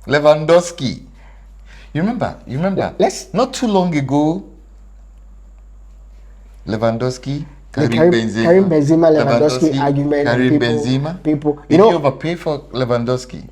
Lewandowski. You remember? Let's Not too long ago, Lewandowski, Karim Benzema Lewandowski argument and Karim Benzema. people Did you overpay for Lewandowski?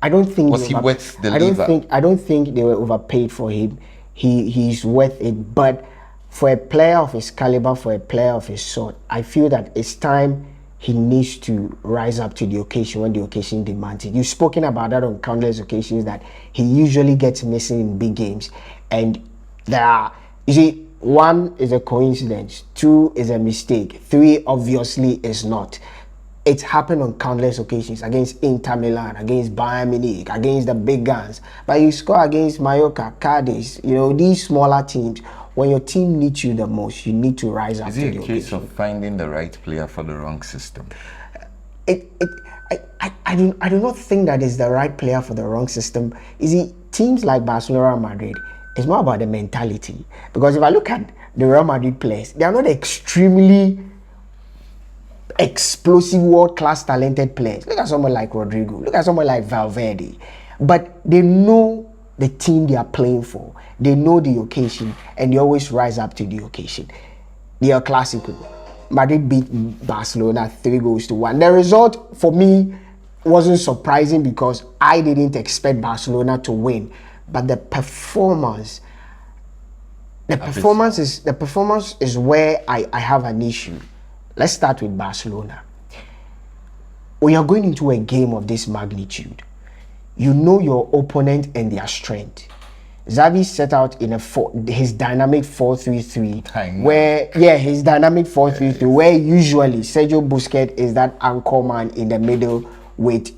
I don't think Was he worth the liver? I don't think they were overpaid for him. He's worth it, but for a player of his caliber, for a player of his sort, I feel that it's time he needs to rise up to the occasion when the occasion demands it. You've spoken about that on countless occasions, that he usually gets missing in big games, and there are, you see, one is a coincidence, two is a mistake, three obviously is not. It's happened on countless occasions against Inter Milan, against Bayern Munich, against the big guns. But you score against Mallorca, Cadiz, these smaller teams. When your team needs you the most, you need to rise up to the occasion. Is it a case of finding the right player for the wrong system? I do not think that is the right player for the wrong system. You see, teams like Barcelona and Madrid, it's more about the mentality. Because if I look at the Real Madrid players, they are not extremely explosive, world-class, talented players. Look at someone like Rodrigo. Look at someone like Valverde. But they know the team they are playing for. They know the occasion, and they always rise up to the occasion. The ElClasico. Madrid beat Barcelona 3-1. The result, for me, wasn't surprising because I didn't expect Barcelona to win. But the performance is where I have an issue. Let's start with Barcelona. When you're going into a game of this magnitude, you know your opponent and their strength. Xavi set out in his dynamic 4-3-3, his dynamic 4-3-3, where usually Sergio Busquets is that anchor man in the middle with,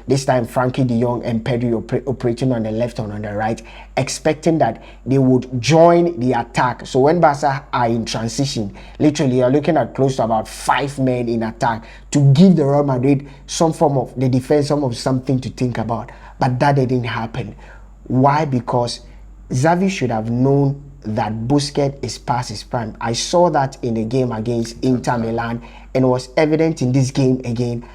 this time Frankie de Jong and Pedri operating on the left and on the right, expecting that they would join the attack. So when Barca are in transition, literally you're looking at close to about 5 men in attack to give the Real Madrid some form of the defense, something to think about. But that didn't happen. Why? Because Xavi should have known that Busquets is past his prime. I saw that in the game against Inter Milan, and it was evident in this game again.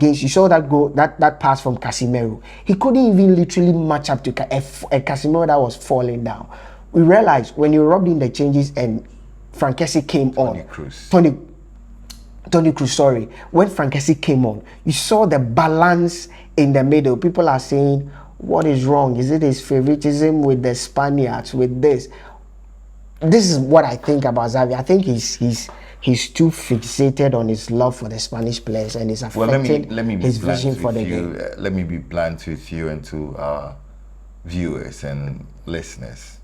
You saw that goal, that pass from Casemiro. He couldn't even literally match up to a Casemiro that was falling down. We realized when you rubbed in the changes and Frankesi came on. Toni Kroos, sorry. When Frankesi came on, you saw the balance in the middle. People are saying, what is wrong? Is it his favoritism with the Spaniards, with this? This is what I think about Xavi. I think he's too fixated on his love for the Spanish players, and it's affecting his vision for the game. Let me be blunt with you and to our viewers and listeners.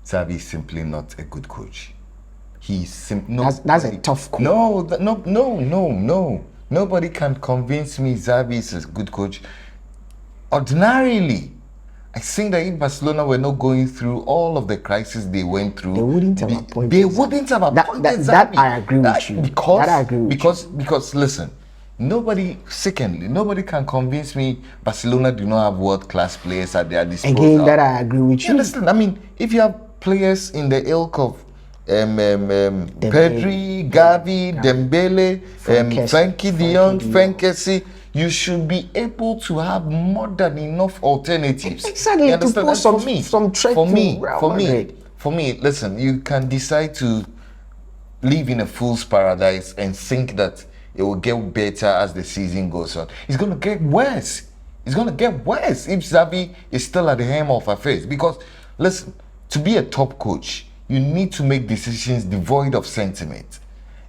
Xavi is simply not a good coach. That's a tough call. No. Nobody can convince me Xavi is a good coach. Ordinarily, I think that if Barcelona were not going through all of the crises they went through, they wouldn't have appointed. That I agree with you. Because listen, nobody can convince me Barcelona do not have world-class players at their disposal. Again, that I agree with you. Understand? I mean, if you have players in the ilk of Pedri, Gavi, Dembele, Frankie de Jong, Frankesi, you should be able to have more than enough alternatives. Exactly, to put some threat for me, listen, you can decide to live in a fool's paradise and think that it will get better as the season goes on. It's going to get worse. It's going to get worse if Xavi is still at the helm of affairs. Because, listen, to be a top coach, you need to make decisions devoid of sentiment.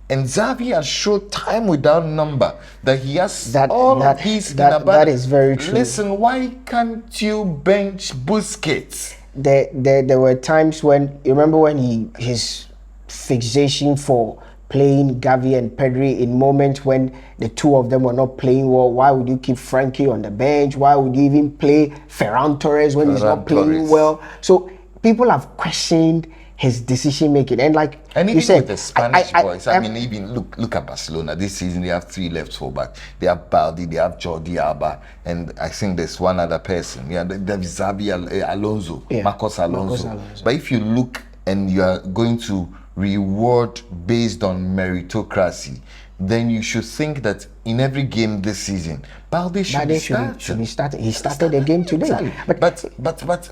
And Xavi has showed time without number that he has all of these in abundance. That is very true. Listen, why can't you bench Busquets? There were times when, you remember when his fixation for playing Gavi and Pedri in moments when the two of them were not playing well. Why would you keep Frankie on the bench? Why would you even play Ferran Torres when he's not playing well? So people have questioned his decision making, and even you said, with the Spanish boys, I mean, even look at Barcelona this season. They have 3 left full back. They have Baldi, they have Jordi Alba, and I think there's one other person. Yeah, there's Xabi Alonso, Marcos Alonso. But if you look and you are going to reward based on meritocracy, then you should think that in every game this season, Balde should be starting. Should be starting. He started the game today. Exactly.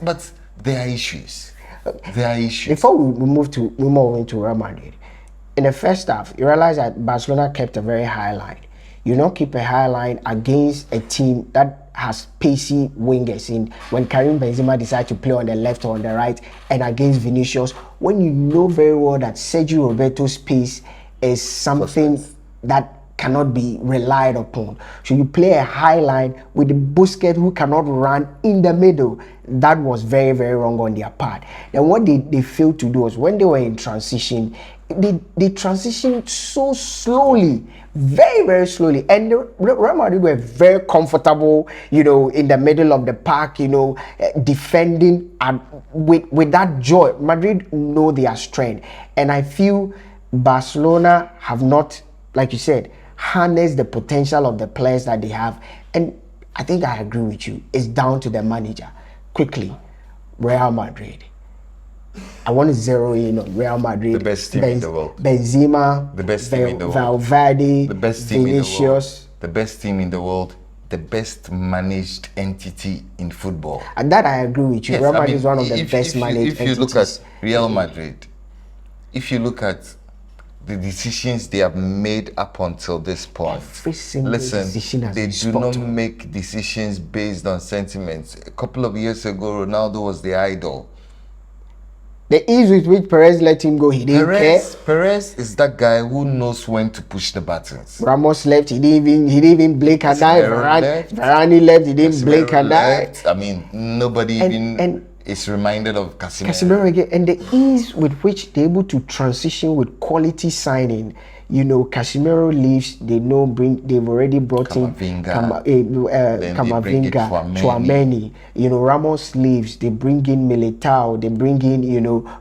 But there are issues. There are issues. Before we move into Real Madrid, in the first half, you realize that Barcelona kept a very high line. You don't keep a high line against a team that has pacey wingers in when Karim Benzema decides to play on the left or on the right, and against Vinicius, when you know very well that Sergio Roberto's pace is something that cannot be relied upon. So you play a high line with the Busquets who cannot run in the middle. That was very, very wrong on their part. Then what they failed to do was when they were in transition, they transitioned so slowly, very, very slowly. And the Real Madrid were very comfortable, in the middle of the park, defending and with that joy. Madrid know their strength. And I feel Barcelona have not, like you said, harness the potential of the players that they have. And I think I agree with you. It's down to the manager. Quickly, Real Madrid. I want to zero in on Real Madrid. The best team in the world. Benzema. The best team in the world. Valverde. The best team Vinicius. in the world. The best team in the world. The best managed entity in football. And that I agree with you. Yes, Real Madrid is one of the best managed entities. If you look at Real Madrid, if you look at the decisions they have made up until this point, every single decision has they been do spot not on. make decisions based on sentiments. A couple of years ago, Ronaldo was the idol. The ease with which Perez let him go, he didn't care. Perez is that guy who knows when to push the buttons. Ramos left, he didn't even blink an eye. Varane left, he didn't blink an eye. I mean, nobody is reminded of Casemiro again, and the ease with which they're able to transition with quality signing. Casemiro leaves, they've already brought in Camavinga, Tchouaméni. Ramos leaves, they bring in Militao, they bring in,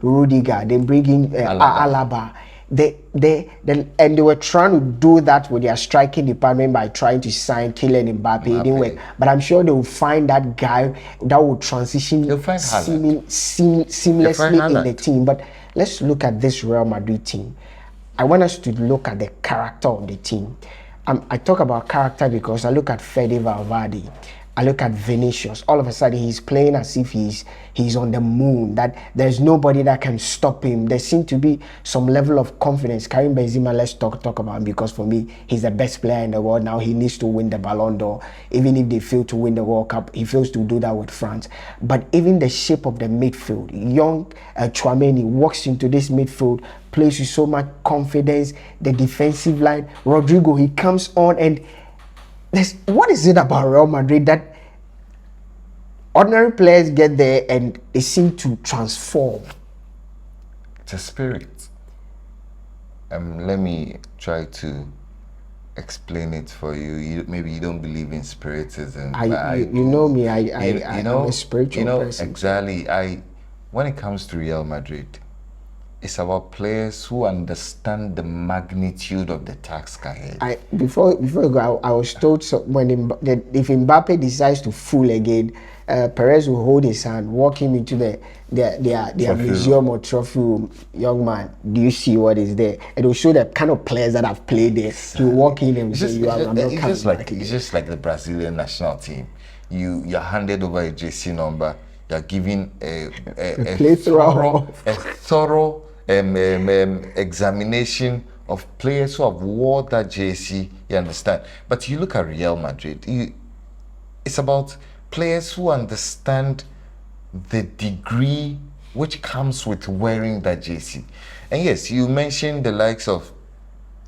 Rudiger, they bring in Alaba. And they were trying to do that with their striking department by trying to sign Kylian Mbappe. It didn't work. But I'm sure they will find that guy that will transition seamlessly in the team. But let's look at this Real Madrid team. I want us to look at the character of the team. I talk about character because I look at Fede Valverde. I look at Vinicius. All of a sudden, he's playing as if he's on the moon, that there's nobody that can stop him. There seems to be some level of confidence. Karim Benzema, let's talk about him, because for me, he's the best player in the world. Now he needs to win the Ballon d'Or. Even if they fail to win the World Cup, he fails to do that with France. But even the shape of the midfield, young Tchouaméni walks into this midfield, plays with so much confidence. The defensive line, Rodrigo, he comes on, and what is it about Real Madrid that ordinary players get there and they seem to transform? It's a spirit. Let me try to explain it for you. Maybe you don't believe in spiritism. I'm a spiritual person. Exactly. When it comes to Real Madrid, it's about players who understand the magnitude of the task ahead. Before you go, I was told if Mbappe decides to fool again, Perez will hold his hand, walk him into their museum or trophy room. Young man, do you see what is there? And it will show the kind of players that have played there. You walk in and say, it's just like the Brazilian national team. You're handed over a JC number. You're given a thorough examination of players who have worn that JC, you understand. But you look at Real Madrid, it's about players who understand the degree which comes with wearing that JC. And yes, you mentioned the likes of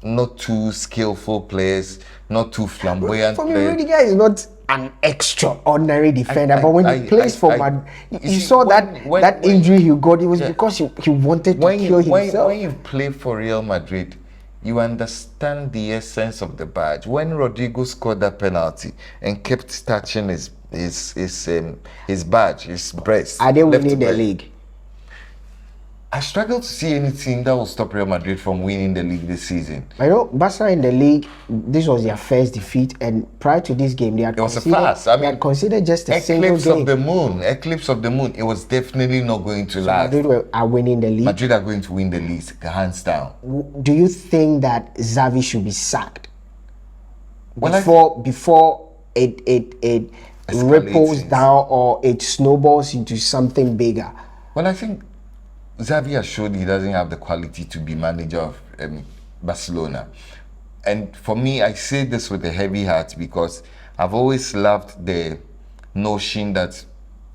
not too skillful players, not too flamboyant players. For me, Rudiger is not an extraordinary defender, but when he plays for Madrid, you saw that injury he got, it was because he wanted to kill himself. When you play for Real Madrid, you understand the essence of the badge. When Rodrigo scored that penalty and kept touching his badge, his breast. Are they winning the league? I struggle to see anything that will stop Real Madrid from winning the league this season. I know Barca in the league, this was their first defeat, and prior to this game, they had was a farce. I they had mean, considered just a single game. Eclipse of the moon. It was definitely not going to last. Madrid are winning the league. Madrid are going to win the league, hands down. Do you think that Xavi should be sacked Well, before it ripples Escalates. down or it snowballs into something bigger? Well, I think Xavi has shown he doesn't have the quality to be manager of Barcelona. And for me, I say this with a heavy heart because I've always loved the notion that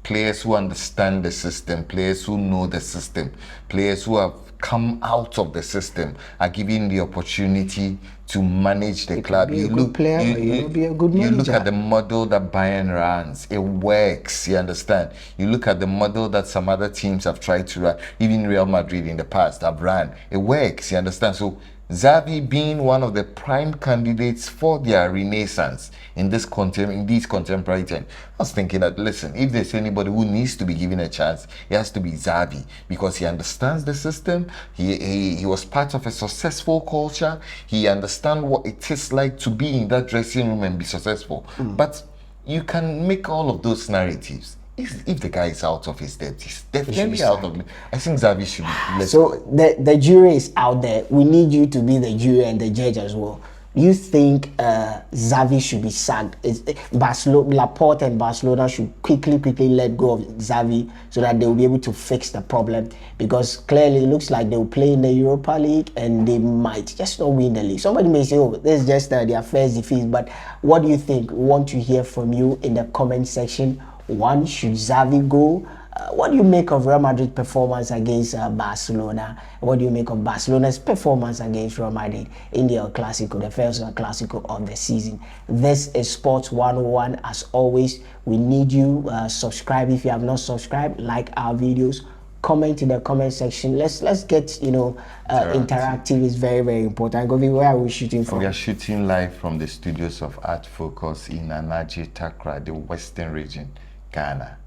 players who understand the system, players who know the system, players who have come out of the system are given the opportunity to manage the club. Be a good player, or you be a good manager. You look at the model that Bayern runs, it works, you understand? You look at the model that some other teams have tried to run, even Real Madrid in the past have run, it works, you understand? So Xavi being one of the prime candidates for their renaissance in these contemporary times, I was thinking that, listen, if there's anybody who needs to be given a chance, it has to be Xavi, because he understands the system, he was part of a successful culture, he understands what it is like to be in that dressing room and be successful. But you can make all of those narratives. If the guy is out of his depth, he's definitely out of it. I think Xavi should be. So the jury is out there. We need you to be the jury and the judge as well. You think Xavi should be sacked? Laporte and Barcelona should quickly let go of Xavi so that they will be able to fix the problem, because clearly it looks like they will play in the Europa League and they might just not win the league. Somebody may say, oh, this is just their first defeat, but what do you think? We want to hear from you in the comment section. One, should Xavi go? What do you make of Real Madrid's performance against Barcelona? What do you make of Barcelona's performance against Real Madrid in the ElClasico, the first ElClasico of the season? This is Sports 101. As always, we need you. Subscribe if you have not subscribed. Like our videos. Comment in the comment section. Let's get interactive. Is very important. Govi, where are we shooting from? We are shooting live from the studios of Art Focus in Anaji Takra, the Western region, Ghana.